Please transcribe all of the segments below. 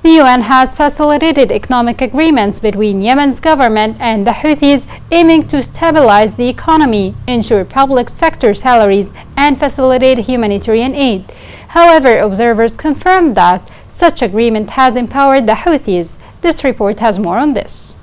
The UN has facilitated economic agreements between Yemen's government and the Houthis, aiming to stabilize the economy, ensure public sector salaries, and facilitate humanitarian aid. However, observers confirm that such agreement has empowered the Houthis. This report has more on this.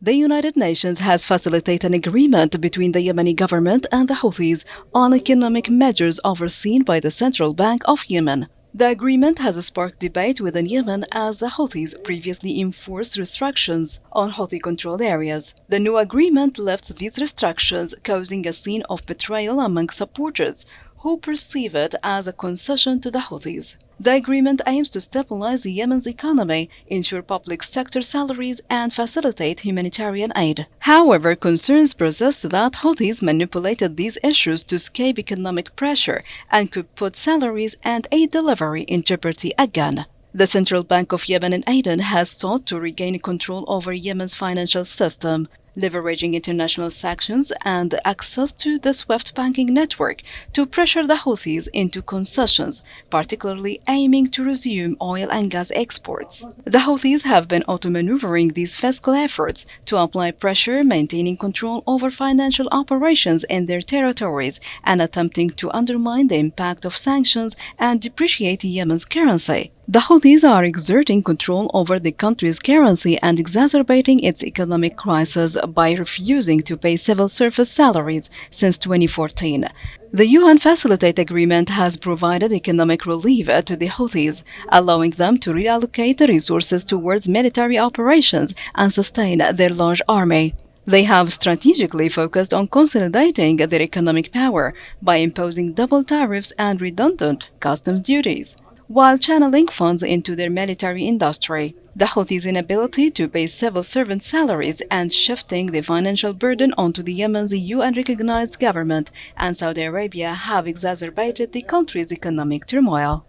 The United Nations has facilitated an agreement between the Yemeni government and the Houthis on economic measures overseen by the Central Bank of Yemen. The agreement has sparked debate within Yemen as the Houthis previously enforced restrictions on Houthi-controlled areas. The new agreement lifts these restrictions, causing a scene of betrayal among supporters who perceive it as a concession to the Houthis. The agreement aims to stabilize Yemen's economy, ensure public sector salaries, and facilitate humanitarian aid. However, concerns persist that Houthis manipulated these issues to escape economic pressure and could put salaries and aid delivery in jeopardy again. The Central Bank of Yemen in Aden has sought to regain control over Yemen's financial system, leveraging international sanctions and access to the SWIFT banking network to pressure the Houthis into concessions, particularly aiming to resume oil and gas exports. The Houthis have been outmaneuvering these fiscal efforts to apply pressure, maintaining control over financial operations in their territories and attempting to undermine the impact of sanctions and depreciate Yemen's currency. The Houthis are exerting control over the country's currency and exacerbating its economic crisis by refusing to pay civil service salaries since 2014. The UN Facilitate Agreement has provided economic relief to the Houthis, allowing them to reallocate resources towards military operations and sustain their large army. They have strategically focused on consolidating their economic power by imposing double tariffs and redundant customs duties, while channeling funds into their military industry. The Houthis' inability to pay civil servant salaries and shifting the financial burden onto the Yemen's UN-recognized government and Saudi Arabia have exacerbated the country's economic turmoil.